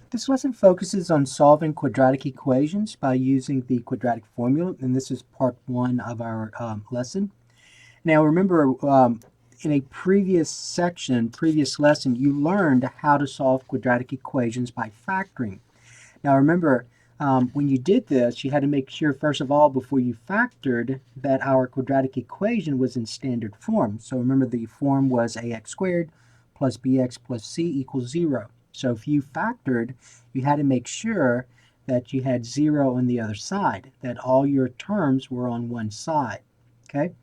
This lesson focuses on solving quadratic equations by using the quadratic formula, and this is part one of our lesson. Now remember, in a previous lesson, you learned how to solve quadratic equations by factoring. Now remember, when you did this, you had to make sure, first of all, before you factored, that our quadratic equation was in standard form. So remember, the form was ax squared plus bx plus c equals 0. So if you factored, you had to make sure that you had 0 on the other side, that all your terms were on one side. Okay?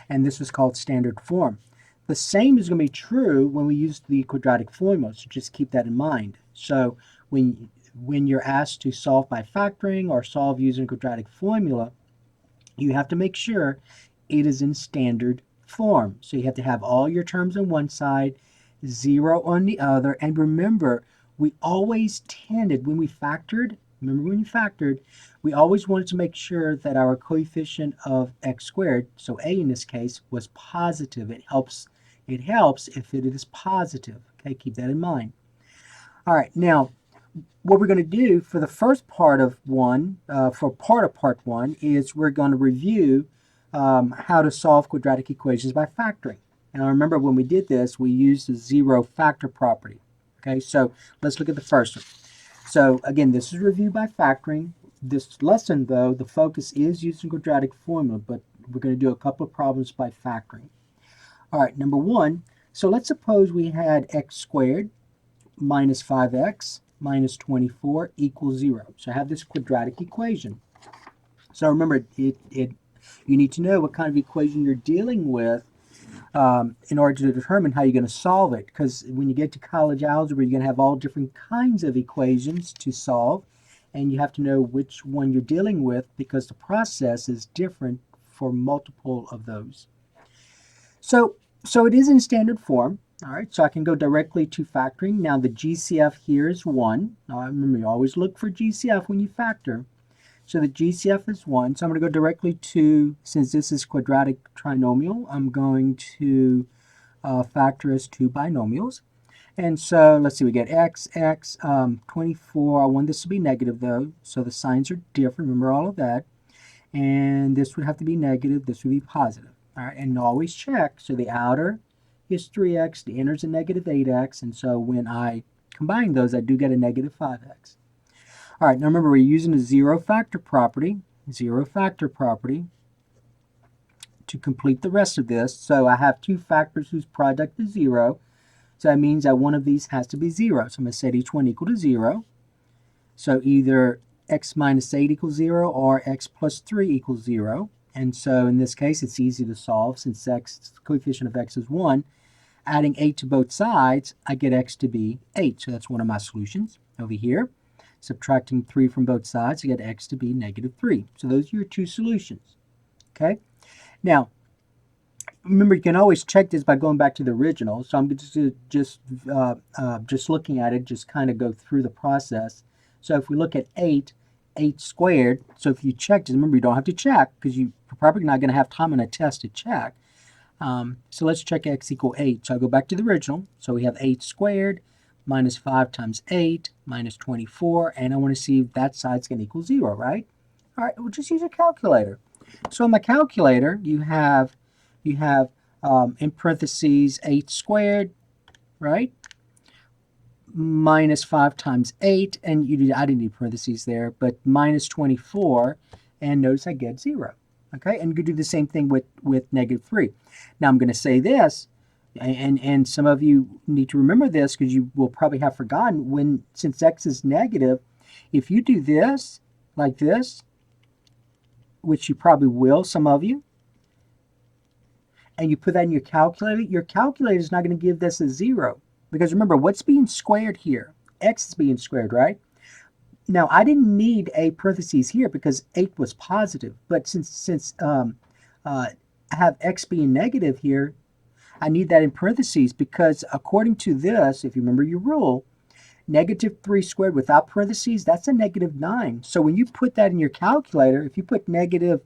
And this was called standard form. The same is going to be true when we use the quadratic formula, so just keep that in mind. So when you're asked to solve by factoring or solve using quadratic formula, you have to make sure it is in standard form. So you have to have all your terms on one side, 0 on the other. And remember, we always tended, when we factored, we always wanted to make sure that our coefficient of x squared, so a in this case, was positive. It helps if it is positive. Okay, keep that in mind. All right, now what we're going to do for the first part of part one, is we're going to review how to solve quadratic equations by factoring. Now remember, when we did this, we used the zero factor property. Okay, so let's look at the first one. So again, this is review by factoring. This lesson, though, the focus is using quadratic formula, but we're going to do a couple of problems by factoring. All right, number one, so let's suppose we had x squared minus 5x minus 24 equals 0. So I have this quadratic equation. So remember, you need to know what kind of equation you're dealing with in order to determine how you're going to solve it. Because when you get to college algebra, you're going to have all different kinds of equations to solve, and you have to know which one you're dealing with because the process is different for multiple of those. So it is in standard form. All right, so I can go directly to factoring. Now the GCF here is 1. Now remember, you always look for GCF when you factor. So the GCF is 1. So I'm going to go directly to, since this is quadratic trinomial, I'm going to factor as two binomials. And so let's see, we get x, 24. I want this to be negative though, so the signs are different. Remember all of that. And this would have to be negative, this would be positive. All right, and always check. So the outer is 3x, the inner is a negative 8x, and so when I combine those, I do get a negative 5x. All right, now remember, we're using a zero factor property to complete the rest of this. So I have two factors whose product is 0. So that means that one of these has to be 0. So I'm going to set each one equal to 0. So either x minus 8 equals 0 or x plus 3 equals 0. And so in this case, it's easy to solve since the coefficient of x is 1. Adding 8 to both sides, I get x to be 8. So that's one of my solutions. Over here, subtracting 3 from both sides, I get x to be negative 3. So those are your two solutions. Okay? Now, remember, you can always check this by going back to the original. So I'm just looking at it, just kind of go through the process. So if we look at 8 squared, so if you check, just remember, you don't have to check because you're probably not going to have time on a test to check. So let's check x equal 8. So I go back to the original. So we have 8 squared minus 5 times 8 minus 24. And I want to see if that side's going to equal 0, right? All right, we'll just use a calculator. So in my calculator, you have in parentheses 8 squared, right? Minus 5 times 8, and I didn't need parentheses there, but minus 24, and notice I get 0. Okay, and you could do the same thing with negative 3. Now I'm going to say this, and some of you need to remember this because you will probably have forgotten, since x is negative, if you do this, like this, which you probably will, some of you, and you put that in your calculator is not going to give this a 0. Because remember, what's being squared here? X is being squared, right? Now, I didn't need a parentheses here because 8 was positive. But since I have x being negative here, I need that in parentheses because according to this, if you remember your rule, negative 3 squared without parentheses, that's a negative 9. So when you put that in your calculator, if you put negative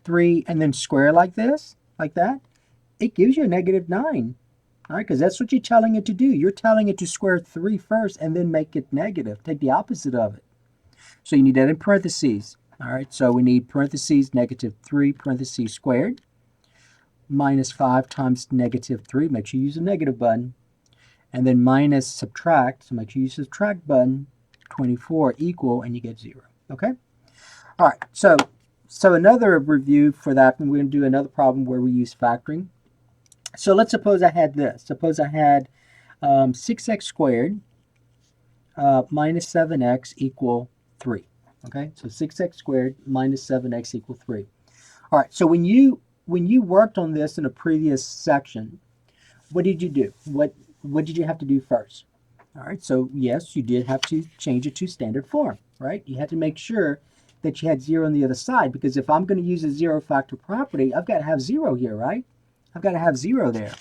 3 and then square like this, like that, it gives you a negative 9. All right, because that's what you're telling it to do. You're telling it to square 3 first and then make it negative. Take the opposite of it. So you need that in parentheses. All right, so we need parentheses negative 3 parentheses squared minus 5 times negative 3. Make sure you use the negative button. And then minus subtract, so make sure you use the subtract button, 24 equal, and you get 0. Okay? All right, so another review for that, and we're going to do another problem where we use factoring. So let's suppose I had this. Suppose I had 6x squared minus 7x equal 3. Okay, so 6x squared minus 7x equal 3. All right, so when you worked on this in a previous section, what did you do? What did you have to do first? All right, so yes, you did have to change it to standard form, right? You had to make sure that you had 0 on the other side, because if I'm going to use a 0 factor property, I've got to have 0 here, right? I've got to have 0 there.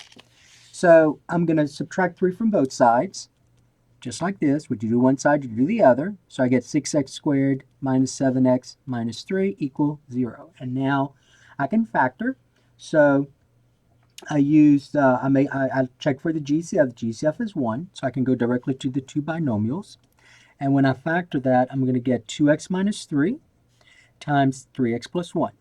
So I'm going to subtract 3 from both sides, just like this. What you do one side, you do the other. So I get 6x squared minus 7x minus 3 equal 0. And now I can factor. So I used, I checked for the GCF. The GCF is 1, so I can go directly to the two binomials. And when I factor that, I'm going to get 2x minus 3 times 3x plus 1.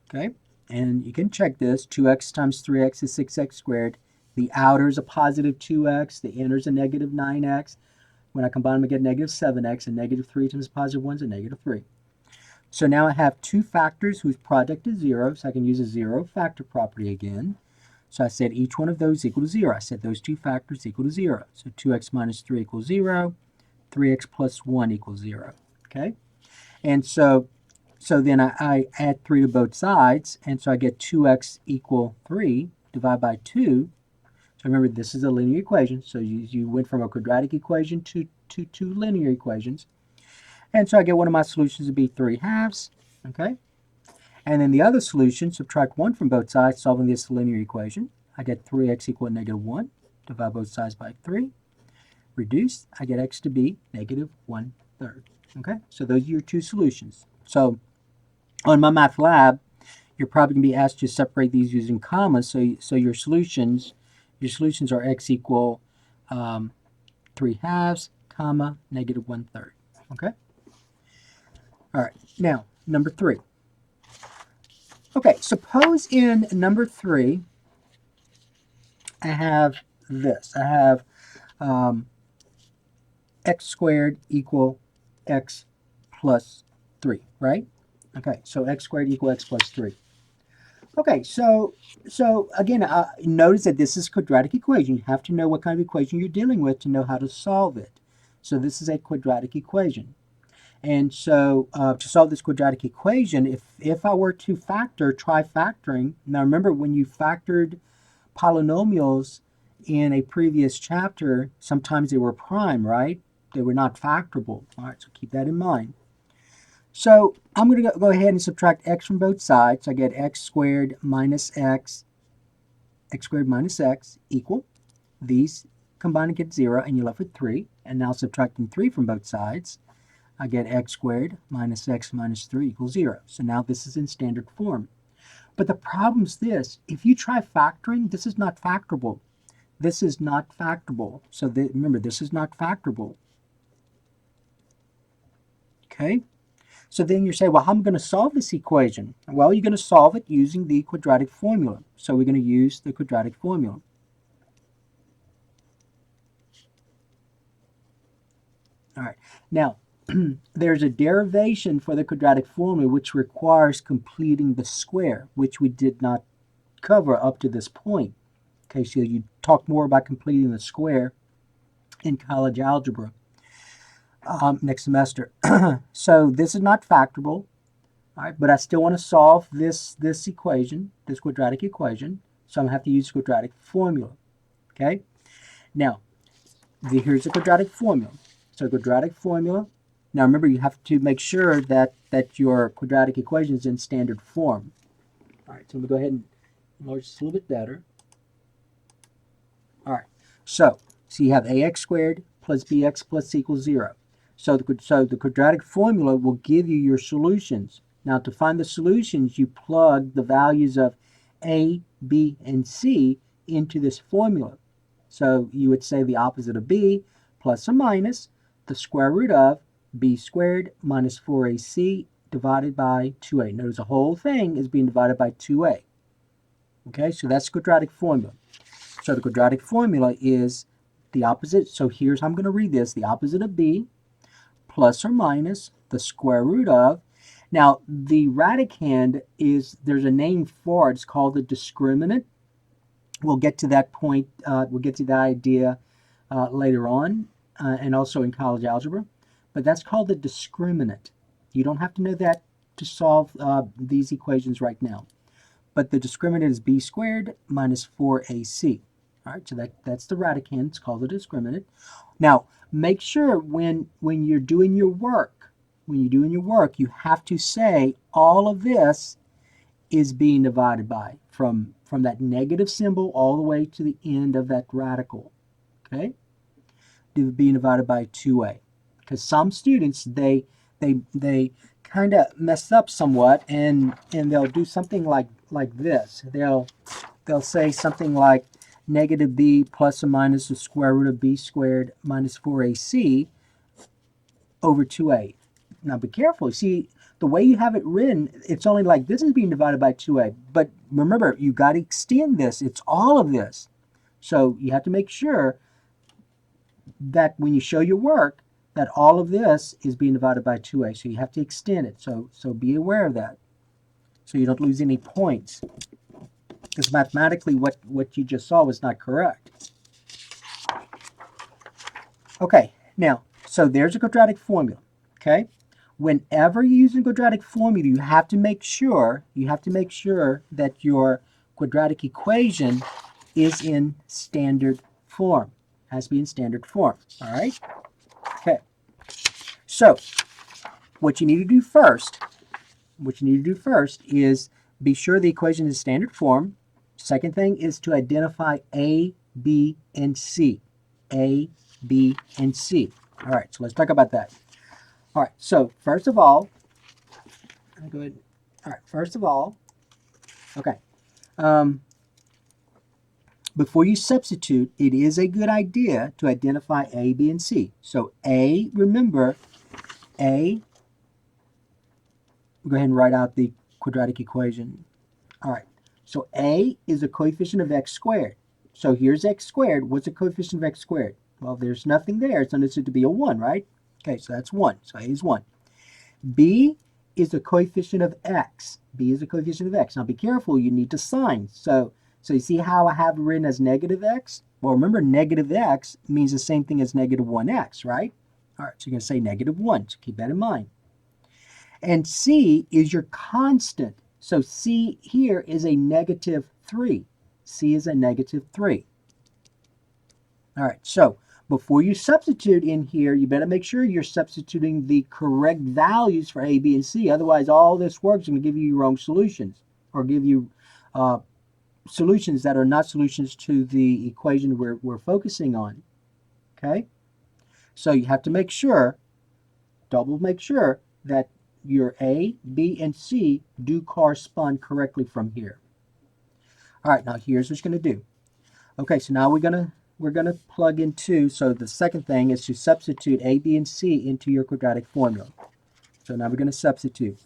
Okay? And you can check this. 2x times 3x is 6x squared. The outer is a positive 2x. The inner is a negative 9x. When I combine them, I get negative 7x. And negative 3 times positive 1 is a negative 3. So now I have two factors whose product is 0, so I can use a 0 factor property again. So I said each one of those equal to 0. I said those two factors equal to 0. So 2x minus 3 equals 0. 3x plus 1 equals 0. Okay? And so then I add 3 to both sides, and so I get 2x equal 3 divided by 2. So remember, this is a linear equation. So you went from a quadratic equation to two linear equations. And so I get one of my solutions to be 3 halves. Okay? And then the other solution, subtract 1 from both sides, solving this linear equation. I get 3x equal to negative 1. Divide both sides by 3. Reduce, I get x to be negative 1/3. Okay, so those are your two solutions. So on my math lab, you're probably going to be asked to separate these using commas. So your solutions are x equal 3 halves, comma, negative 1/3. Okay? All right, now, number 3. Okay, suppose in number 3, I have this. I have x squared equal x plus 3, right? Okay, so x squared equal x plus 3. Okay, so again, notice that this is a quadratic equation. You have to know what kind of equation you're dealing with to know how to solve it. So this is a quadratic equation. And so to solve this quadratic equation, if I were to try factoring. Now remember, when you factored polynomials in a previous chapter, sometimes they were prime, right? They were not factorable. All right, so keep that in mind. So I'm going to go ahead and subtract x from both sides. I get x squared minus x squared minus x equal. These combine to get 0, and you're left with 3. And now subtracting 3 from both sides, I get x squared minus x minus 3 equals 0. So now this is in standard form. But the problem is this. If you try factoring, this is not factorable. This is not factorable. So remember, this is not factorable. Okay? So then you say, well, how am I going to solve this equation? Well, you're going to solve it using the quadratic formula. So we're going to use the quadratic formula. All right. Now, there's a derivation for the quadratic formula which requires completing the square, which we did not cover up to this point. Okay, so you talk more about completing the square in college algebra next semester. So this is not factorable, all right, but I still want to solve this equation, this quadratic equation, so I'm going to have to use quadratic formula. Okay, now here's the quadratic formula. So quadratic formula. Now remember, you have to make sure that your quadratic equation is in standard form. All right, so I'm going to go ahead and enlarge this a little bit better. All right, so you have ax squared plus bx plus c equals 0. So the quadratic formula will give you your solutions. Now to find the solutions, you plug the values of a, b, and c into this formula. So you would say the opposite of b plus or minus the square root of b squared minus 4ac divided by 2a. Notice the whole thing is being divided by 2a. Okay, so that's the quadratic formula. So the quadratic formula is the opposite. So here's how I'm going to read this. The opposite of b plus or minus the square root of. Now, the radicand is, there's a name for it. It's called the discriminant. We'll get to that point. We'll get to that idea later on and also in college algebra. But that's called the discriminant. You don't have to know that to solve these equations right now. But the discriminant is b squared minus 4ac. All right, so that's the radicand. It's called the discriminant. Now, make sure when you're doing your work, you have to say all of this is being divided by from that negative symbol all the way to the end of that radical. Okay, being divided by 2a. Because some students they kind of mess up somewhat and they'll do something like this. They'll say something like negative b plus or minus the square root of b squared minus 4ac over 2a. Now be careful. See, the way you have it written, it's only like this is being divided by 2a. But remember, you got to extend this. It's all of this. So you have to make sure that when you show your work, that all of this is being divided by 2a. So you have to extend it. So be aware of that. So you don't lose any points. Because mathematically, what you just saw was not correct. Okay, now, so there's a quadratic formula. Okay, whenever you're using quadratic formula, you have to make sure that your quadratic equation is in standard form. It has to be in standard form. All right. Okay. So, what you need to do first is be sure the equation is standard form. Second thing is to identify A, B, and C. A, B, and C. All right, so let's talk about that. All right, so first of all, go ahead. All right, first of all, okay. Before you substitute, it is a good idea to identify A, B, and C. So A, remember, A, go ahead and write out the quadratic equation. All right. So A is a coefficient of x squared. So here's x squared. What's a coefficient of x squared? Well, there's nothing there. It's understood to be a 1, right? Okay, so that's 1. So A is 1. B is a coefficient of x. B is a coefficient of x. Now be careful. You need to sign. So you see how I have it written as negative x? Well, remember, negative x means the same thing as negative 1x, right? All right, so you're going to say negative 1. So keep that in mind. And C is your constant. So C here is a negative 3. C is a negative 3. All right, so before you substitute in here, you better make sure you're substituting the correct values for A, B, and C. Otherwise, all this work is going to give you wrong solutions or give you solutions that are not solutions to the equation we're focusing on. Okay? So you have to make sure, double make sure, that your A, B, and C do correspond correctly from here. All right, now here's what you're going to do. Okay, so now we're gonna plug in 2. So the second thing is to substitute A, B, and C into your quadratic formula. So now we're going to substitute.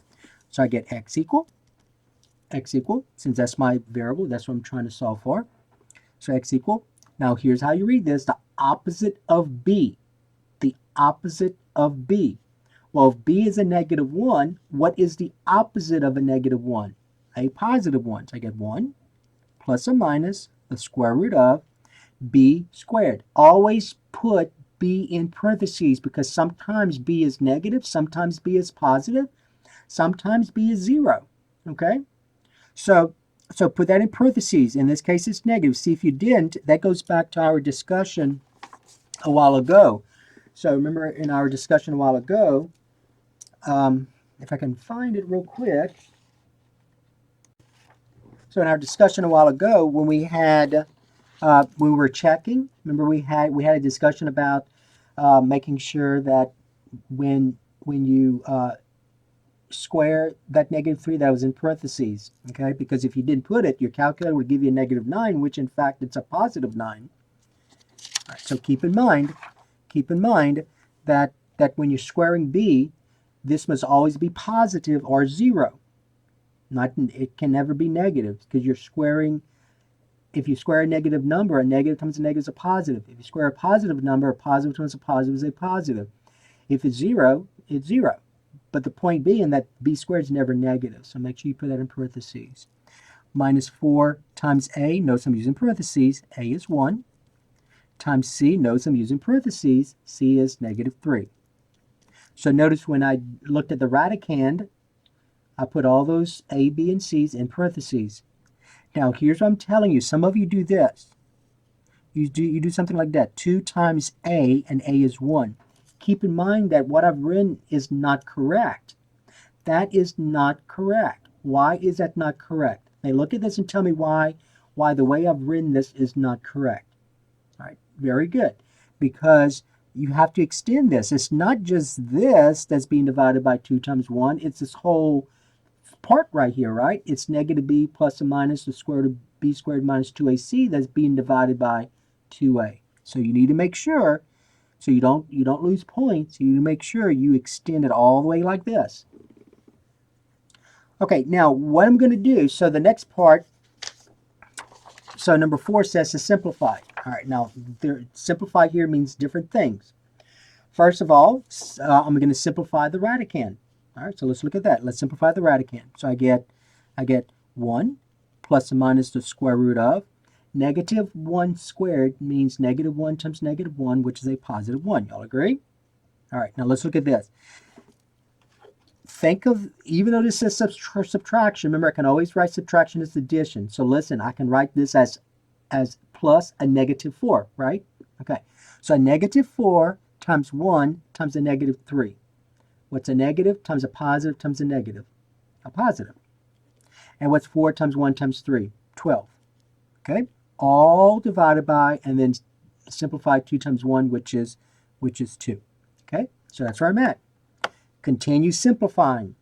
So I get x equal, since that's my variable, that's what I'm trying to solve for. So x equal. Now here's how you read this, the opposite of B. The opposite of B. Well, if B is a negative 1, what is the opposite of a negative 1? A positive 1. So I get 1 plus or minus the square root of B squared. Always put B in parentheses because sometimes B is negative, sometimes B is positive, sometimes B is 0. Okay? So put that in parentheses. In this case, it's negative. See, if you didn't, that goes back to our discussion a while ago. So remember in our discussion a while ago, if I can find it real quick. So in our discussion a while ago, when we had, we were checking, remember we had a discussion about making sure that when you square that negative 3, that was in parentheses, okay? Because if you didn't put it, your calculator would give you a negative 9, which in fact it's a positive 9. Right, so keep in mind that when you're squaring b, this must always be positive or 0. It can never be negative because you're squaring. If you square a negative number, a negative times a negative is a positive. If you square a positive number, a positive times a positive is a positive. If it's 0, it's 0. But the point being that b squared is never negative, so make sure you put that in parentheses. Minus 4 times a, notice I'm using parentheses, a is 1, times c, notice I'm using parentheses, c is negative 3. So notice when I looked at the radicand, I put all those a, b, and c's in parentheses. Now here's what I'm telling you. Some of you do this. You do something like that. 2 times a, and a is 1. Keep in mind that what I've written is not correct. That is not correct. Why is that not correct? Now look at this and tell me why the way I've written this is not correct. All right, very good. Because you have to extend this. It's not just this that's being divided by 2 times 1. It's this whole part right here, right? It's negative b plus or minus the square root of b squared minus 2ac that's being divided by 2a. So you need to make sure, so you don't lose points, you need to make sure you extend it all the way like this. Okay, now what I'm going to do, so the next part, so number 4 says to simplify. All right, now simplify here means different things. First of all, I'm going to simplify the radicand. All right, so let's look at that. Let's simplify the radicand. So I get 1 plus or minus the square root of negative 1 squared means negative 1 times negative 1, which is a positive 1. Y'all agree? All right, now let's look at this. Think of, even though this is subtraction, remember I can always write subtraction as addition. So listen, I can write this as plus a negative 4, right? Okay, so a negative 4 times 1 times a negative 3. What's a negative times a positive times a negative? A positive. And what's 4 times 1 times 3? 12. Okay? All divided by, and then simplify 2 times 1, which is 2. Okay? So that's where I'm at. Continue simplifying.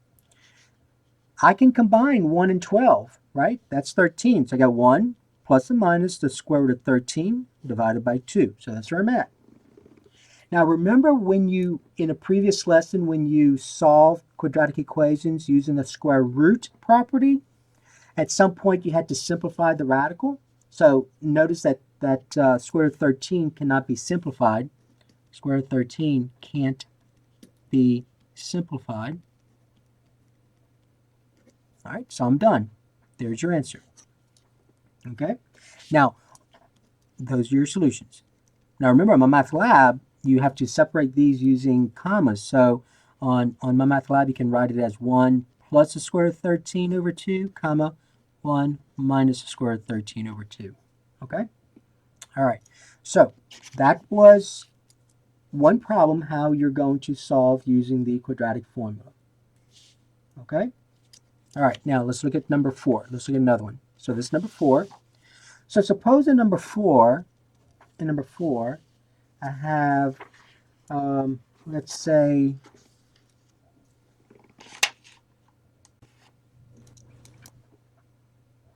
I can combine 1 and 12, right? That's 13. So I got 1 plus or minus the square root of 13 divided by 2. So that's where I'm at. Now remember when you, in a previous lesson, when you solved quadratic equations using the square root property, at some point you had to simplify the radical. So notice that square root of 13 cannot be simplified. Square root of 13 can't be simplified. All right, so I'm done. There's your answer. Okay, now those are your solutions. Now remember, on my math lab, you have to separate these using commas. So on my math lab, you can write it as 1 plus the square root of 13 over 2, comma, 1 minus the square root of 13 over 2. Okay? All right. So that was one problem, how you're going to solve using the quadratic formula. Okay? All right. Now let's look at number 4. Let's look at another one. So this is number 4. So suppose in number 4, I have, let's say,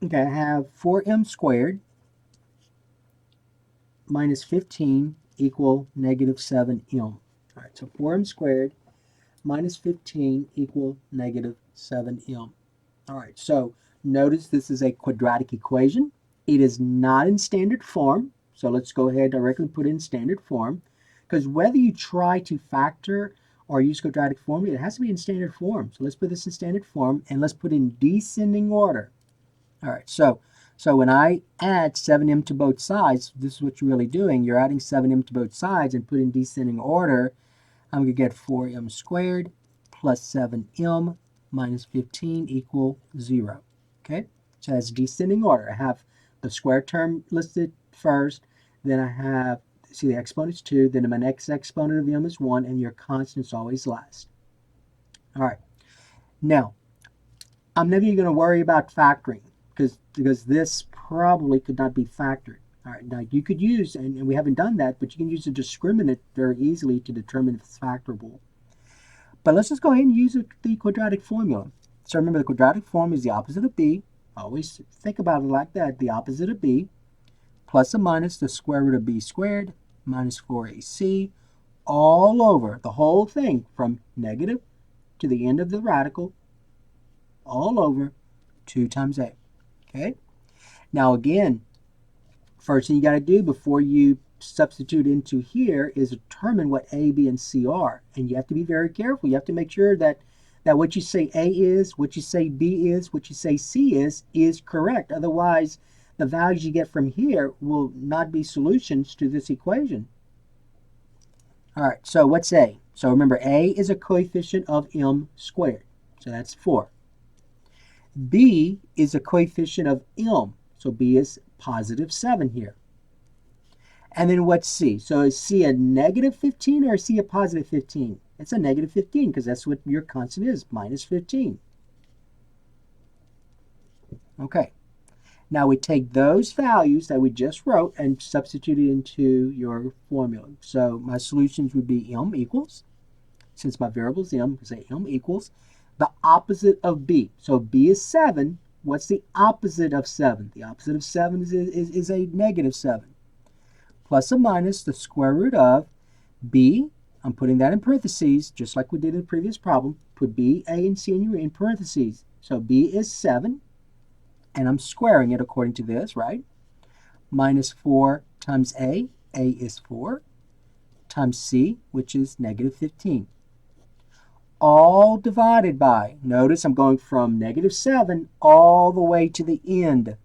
okay, I have 4m squared minus 15 equal negative 7m. All right, so 4m squared minus 15 equal negative 7m. All right, so notice this is a quadratic equation. It is not in standard form. So let's go ahead and directly put it in standard form. Because whether you try to factor or use quadratic formula, it has to be in standard form. So let's put this in standard form, and let's put in descending order. All right, so when I add 7m to both sides, this is what you're really doing. You're adding 7m to both sides and put in descending order. I'm going to get 4m squared plus 7m minus 15 equal 0. Okay, so that's descending order. I have the square term listed first, then I have, see, the exponent is 2, then my next exponent of m is 1, and your constant is always last. All right, now I'm never going to worry about factoring because this probably could not be factored. All right, now you could use, and we haven't done that, but you can use a discriminant very easily to determine if it's factorable. But let's just go ahead and use the quadratic formula. So remember, the quadratic formula is the opposite of b. Always think about it like that, the opposite of b, plus or minus the square root of b squared minus 4ac all over the whole thing from negative to the end of the radical all over 2 times a. Okay? Now again, first thing you got to do before you substitute into here is determine what A, B, and C are. And you have to be very careful. You have to make sure that what you say A is, what you say B is, what you say C is correct. Otherwise, the values you get from here will not be solutions to this equation. All right, so what's A? So remember, A is a coefficient of m squared. So that's 4. B is a coefficient of m. So B is positive 7 here. And then what's C? So is C a negative 15 or is C a positive 15? It's a negative 15 because that's what your constant is, minus 15. Okay. Now we take those values that we just wrote and substitute it into your formula. So my solutions would be m equals, since my variable is m, say m equals the opposite of b. So b is 7. What's the opposite of 7? The opposite of 7 is a negative 7. Plus or minus the square root of b. I'm putting that in parentheses, just like we did in the previous problem. Put b, a, and c in parentheses. So b is 7. And I'm squaring it according to this, right? Minus 4 times a is 4, times c, which is negative 15. All divided by, notice I'm going from negative 7 all the way to the end.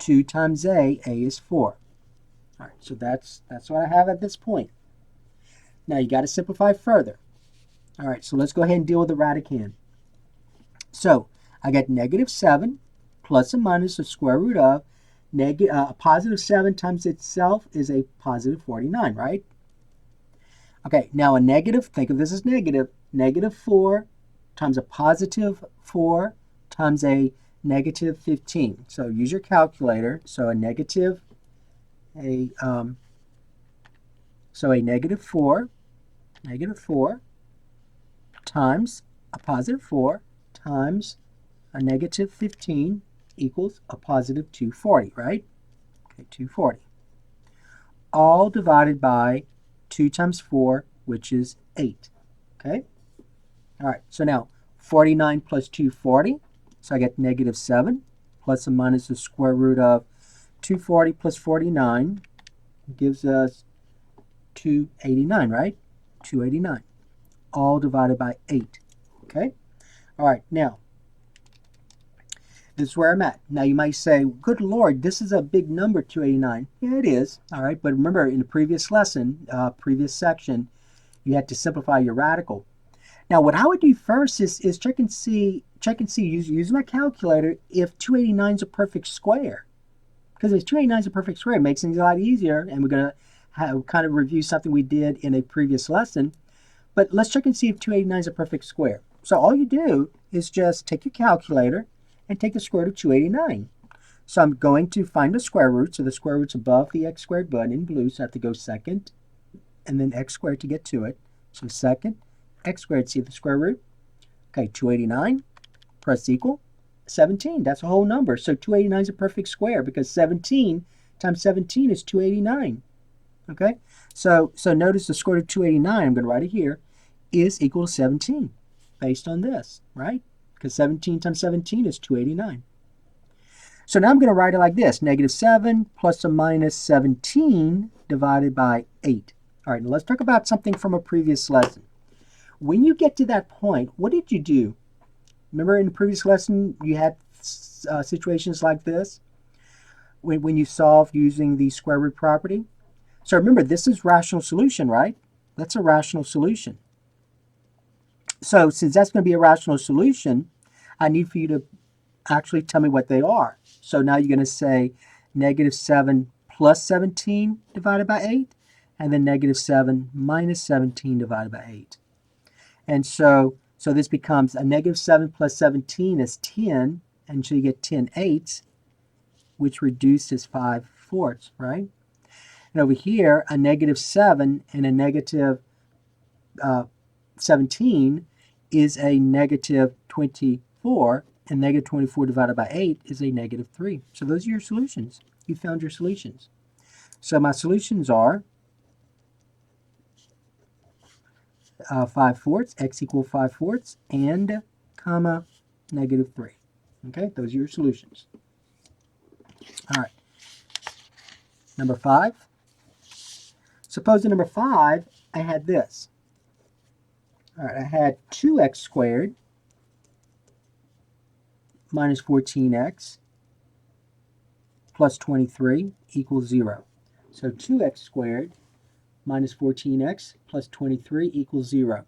2 times a is 4. All right, so that's what I have at this point. Now you got to simplify further. All right, so let's go ahead and deal with the radicand. So I got negative 7 plus or minus the square root of positive 7 times itself is a positive 49, right? Okay, now a negative, think of this as negative. Negative 4 times a positive 4 times a negative 15. So use your calculator. So a negative 4 times a positive 4 times a negative 15 equals a positive 240, right? Okay, 240. All divided by 2 times 4, which is 8. Okay? All right, so now 49 plus 240, so I get negative 7 plus or minus the square root of 240 plus 49 gives us 289, right? 289. All divided by 8. Okay? All right, now, this is where I'm at. Now you might say, good Lord, this is a big number, 289. Yeah, it is. All right, but remember in the previous lesson, previous section, you had to simplify your radical. Now what I would do first is check and see, use my calculator if 289 is a perfect square. Because if 289 is a perfect square, it makes things a lot easier, and we're going to kind of review something we did in a previous lesson. But let's check and see if 289 is a perfect square. So all you do is just take your calculator and take the square root of 289. So I'm going to find the square root. So the square root's above the x squared button in blue, so I have to go second and then x squared to get to it. So second, x squared, see the square root? Okay, 289, press equal, 17. That's a whole number. So 289 is a perfect square because 17 times 17 is 289. Okay, so notice the square root of 289, I'm going to write it here, is equal to 17 based on this, right? Because 17 times 17 is 289. So now I'm going to write it like this, negative 7 plus or minus 17 divided by 8. All right, now let's talk about something from a previous lesson. When you get to that point, what did you do? Remember in the previous lesson, you had situations like this when you solved using the square root property. So remember, this is rational solution, right? That's a rational solution. So since that's going to be a rational solution, I need for you to actually tell me what they are. So now you're going to say negative 7 plus 17 divided by 8, and then negative 7 minus 17 divided by 8. And so this becomes a negative 7 plus 17 is 10, and so you get 10/8, which reduces 5/4, right? And over here, a negative 7 and a negative 17 is a negative 24, and negative 24 divided by 8 is a negative 3. So those are your solutions. You found your solutions. So my solutions are 5/4, x equal 5/4, and comma -3. Okay, those are your solutions. All right, number 5. Suppose in number 5, I had this. All right, I had 2x squared minus 14x plus 23 equals 0. So 2x squared minus 14x plus 23 equals 0.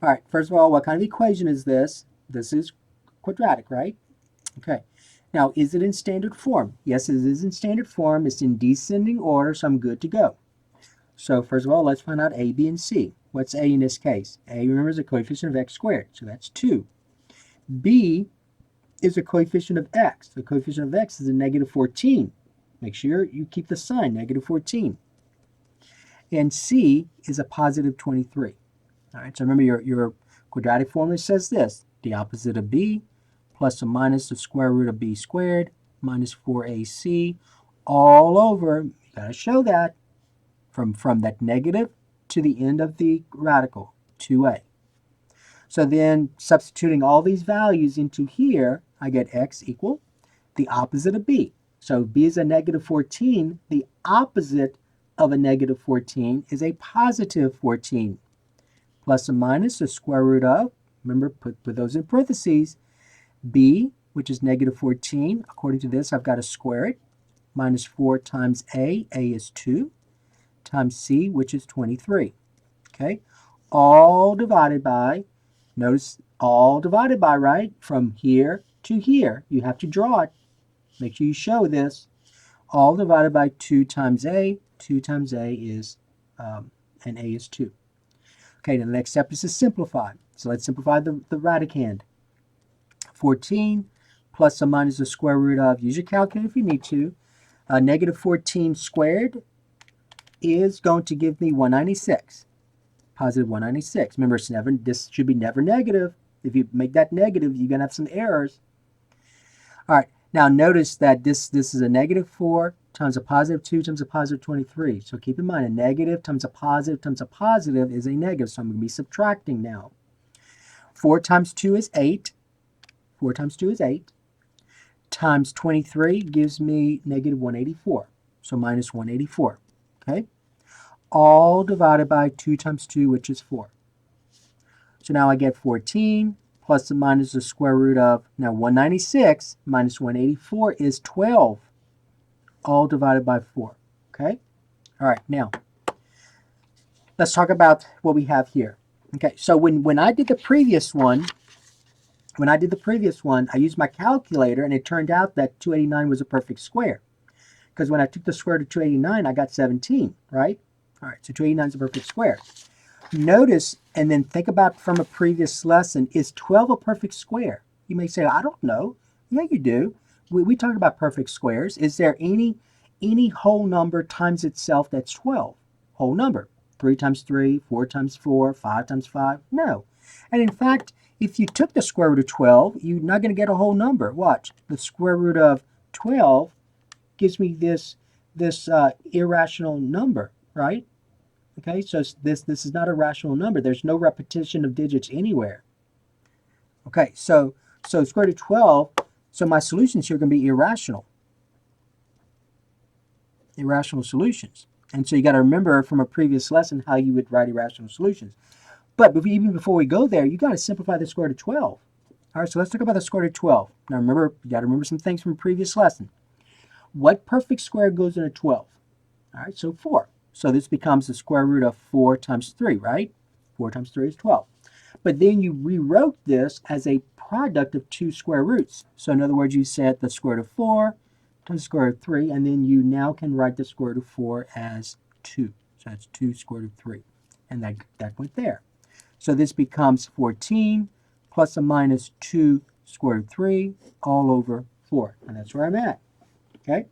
All right, first of all, what kind of equation is this? This is quadratic, right? Okay. Now, is it in standard form? Yes, it is in standard form. It's in descending order, so I'm good to go. So first of all, let's find out a, b, and c. What's a in this case? A, remember, is a coefficient of x squared, so that's 2. B is a coefficient of x. The coefficient of x is a -14. Make sure you keep the sign, -14. And c is a positive 23. All right, so remember your quadratic formula says this: the opposite of b plus or minus the square root of b squared minus 4ac all over, you got to show that, from that negative to the end of the radical, 2a. So then substituting all these values into here, I get x equal the opposite of b. So b is a -14. The opposite of a -14 is a positive 14. Plus or minus the square root of, remember, put those in parentheses, b, which is -14. According to this, I've got to square it. Minus 4 times a is 2, times c, which is 23. Okay? All divided by, notice, all divided by, right? From here to here. You have to draw it. Make sure you show this. All divided by 2 times a. 2 times a is, and a is 2. Okay, the next step is to simplify. So let's simplify the radicand. 14 plus or minus the square root of, use your calculator if you need to, -14 squared is going to give me 196. Positive 196. Remember, this should be never negative. If you make that negative, you're going to have some errors. All right, now notice that this is a -4 times a positive 2 times a positive 23. So keep in mind, a negative times a positive is a negative. So I'm going to be subtracting now. 4 times 2 is 8. 4 times 2 is 8. Times 23 gives me -184. So minus 184. Okay? All divided by 2 times 2, which is 4. So now I get 14 plus or minus the square root of, now 196 minus 184 is 12. All divided by 4. Okay? All right, now let's talk about what we have here. Okay, so when I did the previous one, I used my calculator and it turned out that 289 was a perfect square. Because when I took the square root of 289, I got 17, right? All right, so 289 is a perfect square. Notice, and then think about from a previous lesson, is 12 a perfect square? You may say, I don't know. Yeah, you do. We talked about perfect squares. Is there any whole number times itself that's 12? Whole number. 3 times 3, 4 times 4, 5 times 5? No. And in fact, if you took the square root of 12, you're not going to get a whole number. Watch. The square root of 12 gives me this irrational number, right? Okay, so this is not a rational number. There's no repetition of digits anywhere. Okay, so square root of 12, so my solutions here are going to be irrational. Irrational solutions. And so you got to remember from a previous lesson how you would write irrational solutions. But even before we go there, you got to simplify the square root of 12. All right, so let's talk about the square root of 12. Now remember, you got to remember some things from a previous lesson. What perfect square goes into 12? All right, so 4. So this becomes the square root of 4 times 3, right? 4 times 3 is 12. But then you rewrote this as a product of 2 square roots. So in other words, you said the square root of 4 times the square root of 3, and then you now can write the square root of 4 as 2. So that's 2 square root of 3. And that went there. So this becomes 14 plus or minus 2 square root of 3 all over 4. And that's where I'm at. Okay?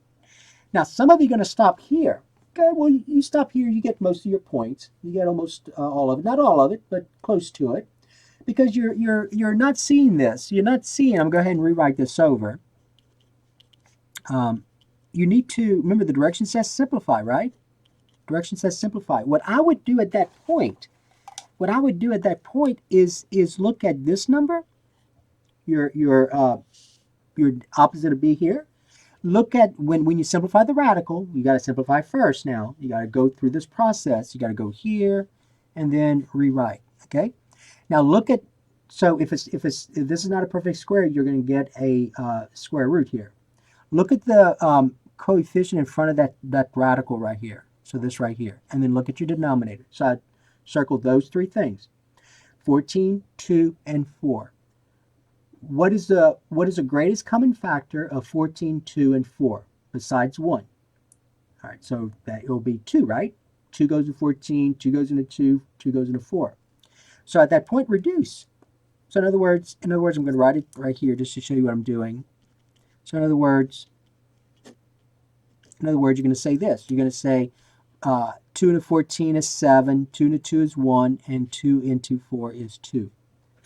Now, some of you are going to stop here. Okay, well, you stop here, you get most of your points. You get almost all of it. Not all of it, but close to it. Because you're not seeing this. You're not seeing, I'm going to go ahead and rewrite this over. You need to, remember the direction says simplify, right? Direction says simplify. What I would do at that point what I would do at that point is look at this number, your opposite of b here. Look at when you simplify the radical, you got to simplify first now. You got to go through this process. You got to go here and then rewrite, okay? Now look at, so if this is not a perfect square, you're going to get a square root here. Look at the coefficient in front of that radical right here. So this right here. And then look at your denominator. So I circled those three things. 14, 2, and 4. What is the greatest common factor of 14, 2, and 4 besides 1? All right, so that will be 2, right? 2 goes into 14, 2 goes into 2, 2 goes into 4. So at that point, reduce. So in other words, I'm going to write it right here just to show you what I'm doing. So in other words, you're going to say this. You're going to say 2 into 14 is 7, 2 into 2 is 1, and 2 into 4 is 2.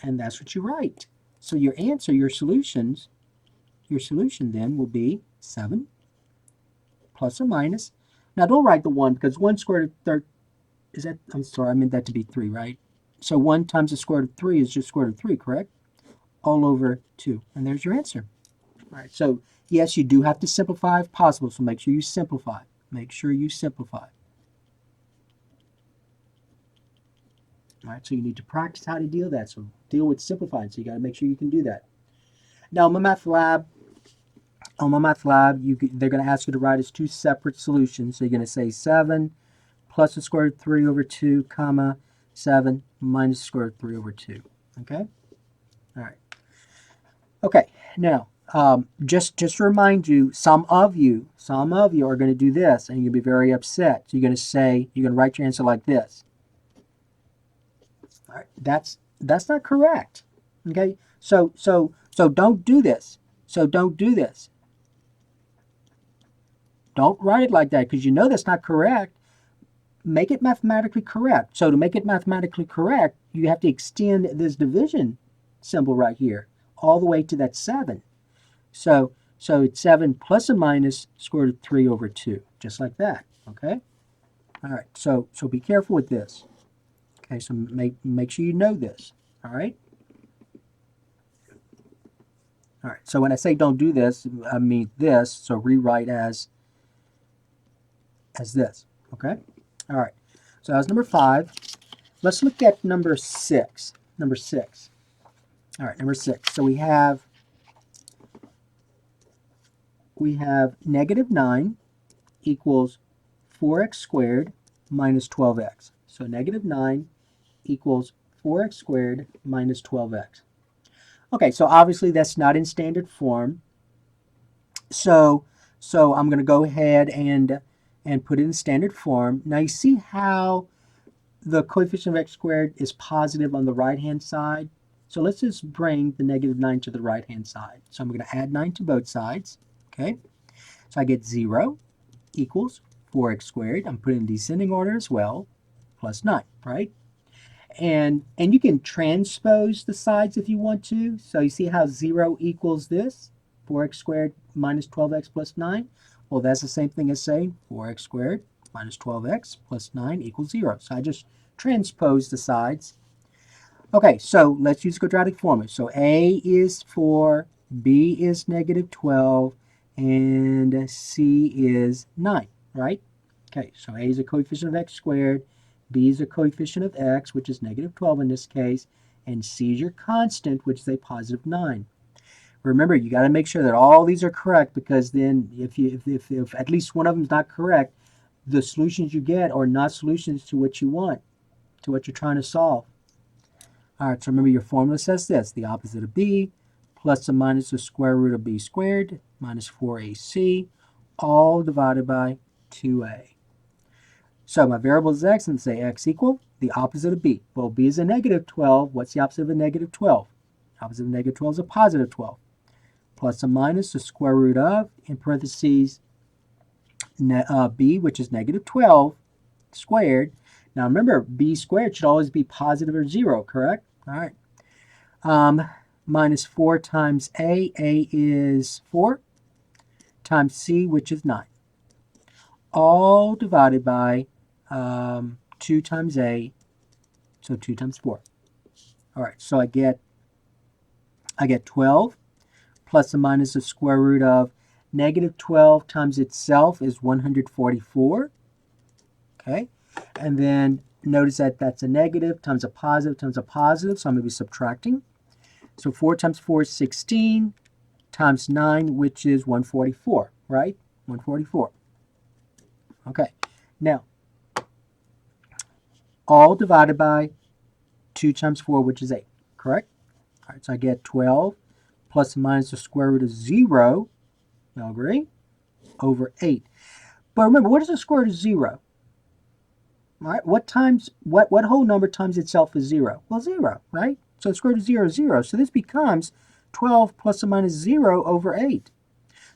And that's what you write. So your answer, your solution then will be 7 plus or minus. Now don't write the 1 because 1 square root of 3, is that, I'm sorry, I meant that to be 3, right? So 1 times the square root of 3 is just square root of 3, correct? All over 2. And there's your answer. All right, so yes, you do have to simplify if possible, so make sure you simplify. Make sure you simplify. All right, so you need to practice how to deal that. So deal with simplifying. So you got to make sure you can do that. Now, on my math lab, they're going to ask you to write as two separate solutions. So you're going to say 7 plus the square root of 3 over 2, comma, 7 minus the square root of 3 over 2. Okay? All right. Okay, now, just to remind you, some of you are going to do this, and you'll be very upset. So you're going to write your answer like this. All right, that's not correct. Okay, so don't do this. So don't do this. Don't write it like that because you know that's not correct. Make it mathematically correct. So to make it mathematically correct, you have to extend this division symbol right here all the way to that 7. So it's 7 plus or minus square root of 3 over 2, just like that. Okay. All right. So be careful with this. Okay. So make sure you know this. All right. All right. So when I say don't do this, I mean this. So rewrite as this. Okay. All right. So that was number 5. Let's look at number 6. Number 6. All right. Number 6. So we have negative 9 equals 4x squared minus 12x. So negative 9 equals 4x squared minus 12x. Okay, so obviously that's not in standard form. So I'm going to go ahead and put it in standard form. Now you see how the coefficient of x squared is positive on the right-hand side? So let's just bring the negative 9 to the right-hand side. So I'm going to add 9 to both sides. Okay, so I get 0 equals 4x squared. I'm putting in descending order as well, plus 9, right? And you can transpose the sides if you want to. So you see how 0 equals this, 4x squared minus 12x plus 9? Well, that's the same thing as saying 4x squared minus 12x plus 9 equals 0. So I just transpose the sides. Okay, so let's use quadratic formula. So A is 4, B is negative 12, and C is 9, right? Okay, so A is a coefficient of x squared, B is a coefficient of x, which is negative 12 in this case, and C is your constant, which is a positive 9. Remember, you got to make sure that all these are correct, because then if at least one of them is not correct, the solutions you get are not solutions to what you want, to what you're trying to solve. All right, so remember your formula says this: the opposite of b plus or minus the square root of b squared minus 4ac, all divided by 2a. So my variable is x, and say x equal the opposite of b. Well, b is a negative 12. What's the opposite of a negative 12? Opposite of negative 12 is a positive 12. Plus or minus the square root of, in parentheses, b, which is negative 12 squared. Now remember, b squared should always be positive or 0, correct? All right. Minus 4 times a is 4, times c, which is 9. All divided by 2 times a So 2 times 4. All right, so I get 12 plus or minus the square root of negative 12 times itself is 144. Okay, and then notice that that's a negative times a positive times a positive, so I'm going to be subtracting. So 4 times 4 is 16 times 9, which is 144, right? 144. Okay, now all divided by 2 times 4, which is 8, correct? All right, so I get 12 plus or minus the square root of 0, y'all agree? Over 8. But remember, what is the square root of 0? All right, what whole number times itself is 0? Well, 0, right? So the square root of 0 is 0. So this becomes 12 plus or minus 0 over 8.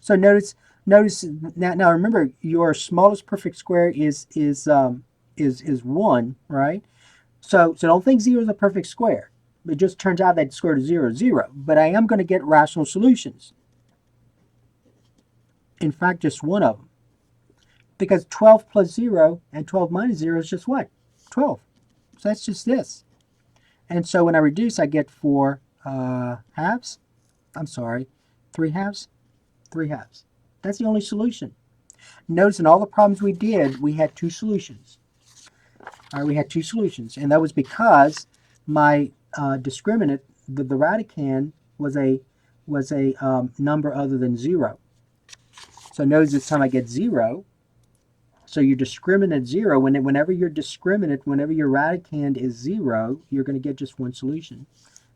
So notice now remember, your smallest perfect square is 1, right? So don't think 0 is a perfect square. It just turns out that the square root of 0 is 0. But I am going to get rational solutions. In fact, just one of them. Because 12 plus 0 and 12 minus 0 is just what? 12. So that's just this. And so when I reduce, I get 4 halves. I'm sorry, 3 halves. 3 halves. That's the only solution. Notice in all the problems we did, we had 2 solutions. All right, we had 2 solutions. And that was because my discriminant, the radicand, was a number other than 0. So notice this time I get 0. So your discriminant 0, whenever your radicand is 0, you're going to get just one solution.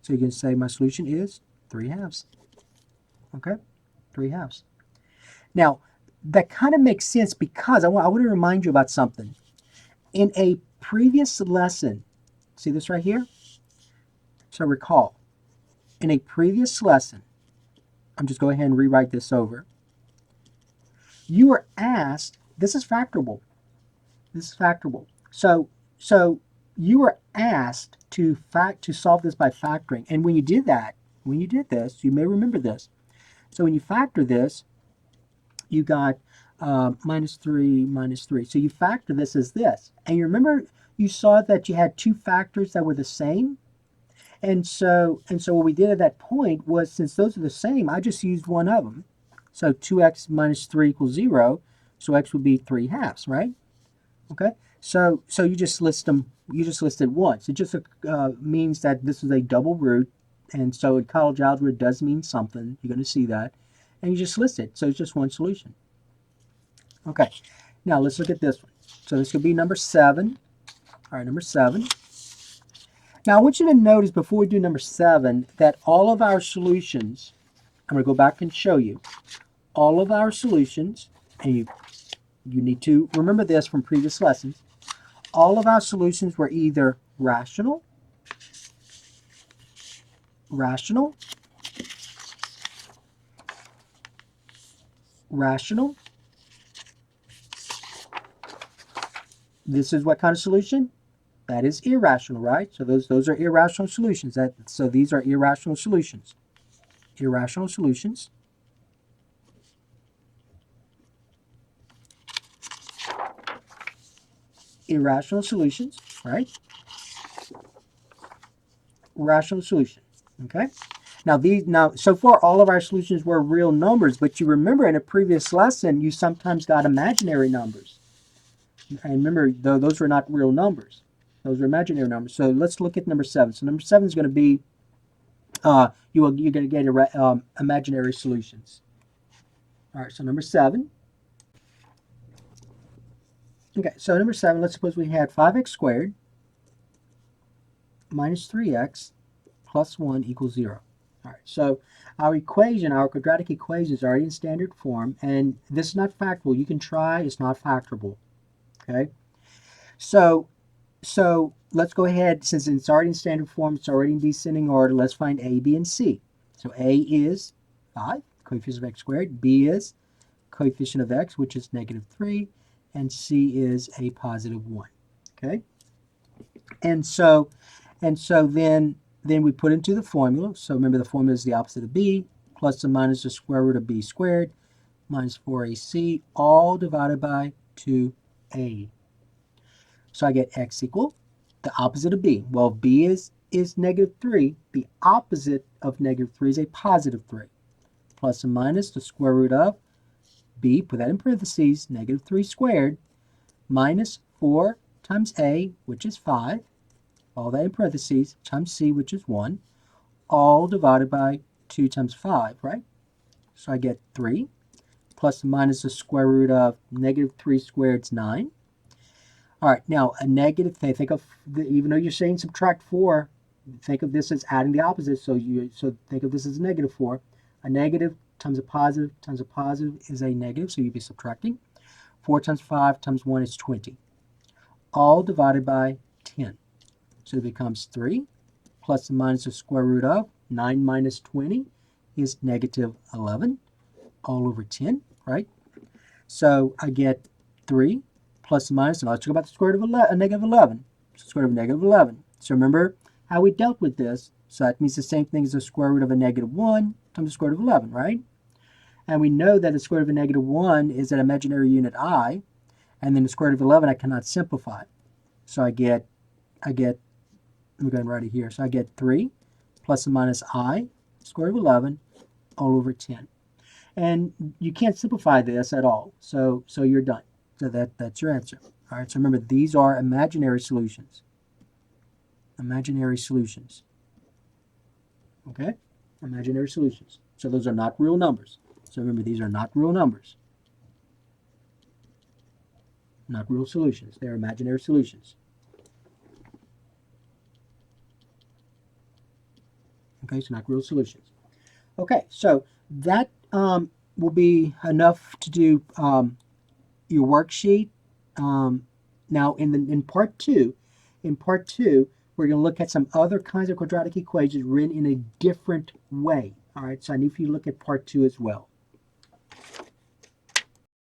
So you can say my solution is 3 halves. Okay, 3 halves. Now, that kind of makes sense because I want to remind you about something. In a previous lesson, see this right here? So recall, in a previous lesson, I'm just going ahead and rewrite this over. You were asked, this is factorable. This is factorable. So you were asked to solve this by factoring. And when you did this, you may remember this. So when you factor this, you got minus 3, minus 3. So you factor this as this. And you remember you saw that you had 2 factors that were the same? And so what we did at that point was, since those are the same, I just used one of them. So 2x minus 3 equals 0. So x would be 3 halves, right? Okay. So you just list them. You just listed once. It just means that this is a double root, and so in college algebra it does mean something. You're going to see that, and you just list it. So it's just one solution. Okay. Now let's look at this one. So this could be number 7. All right, number 7. Now I want you to notice before we do number 7 that all of our solutions, I'm going to go back and show you, all of our solutions, and you need to remember this from previous lessons, all of our solutions were either rational, this is what kind of solution? That is irrational, right? So those are irrational solutions. So these are irrational solutions. Irrational solutions. Irrational solutions, right? Rational solution. Okay. Now so far all of our solutions were real numbers, but you remember in a previous lesson you sometimes got imaginary numbers. And remember, those were not real numbers. Those are imaginary numbers. So let's look at number 7. So number 7 is going to be, you're going to get imaginary solutions. All right, so number 7. Okay, so number 7, let's suppose we had 5x squared minus 3x plus 1 equals 0. All right, so our equation, our quadratic equation is already in standard form, and this is not factorable. You can try, it's not factorable. Okay, so let's go ahead, since it's already in standard form, it's already in descending order, let's find a, b, and c. So a is 5, coefficient of x squared. B is coefficient of x, which is negative 3. And c is a positive 1. Okay? And so then we put into the formula. So remember, the formula is the opposite of b, plus or minus the square root of b squared, minus 4ac, all divided by 2a. So I get x equal The opposite of b. Well, b is negative 3. The opposite of negative 3 is a positive 3. Plus and minus the square root of b, put that in parentheses, negative 3 squared, minus 4 times a, which is 5, all that in parentheses, times c, which is 1, all divided by 2 times 5, right? So I get 3, plus and minus the square root of negative 3 squared is 9. All right, now a negative, think of, even though you're saying subtract 4, think of this as adding the opposite, so think of this as negative 4. A negative times a positive is a negative, so you'd be subtracting. 4 times 5 times 1 is 20, all divided by 10. So it becomes 3 plus and minus the square root of 9 minus 20 is negative 11, all over 10, right? So I get 3 plus and minus, and let's talk about the square root of negative 11. So square root of negative 11. So remember how we dealt with this. So that means the same thing as the square root of a negative 1 times the square root of 11, right? And we know that the square root of a negative 1 is an imaginary unit I, and then the square root of 11 I cannot simplify. So I get, I'm going to write it here. So I get 3 plus and minus I, square root of 11, all over 10. And you can't simplify this at all. So you're done. So that's your answer. All right, so remember, these are imaginary solutions. Imaginary solutions. Okay? Imaginary solutions. So those are not real numbers. So remember, these are not real numbers. Not real solutions. They're imaginary solutions. Okay, so not real solutions. Okay, so that will be enough to do your worksheet. Now in part two, we're going to look at some other kinds of quadratic equations written in a different way. All right, so I need for you to look at part 2 as well.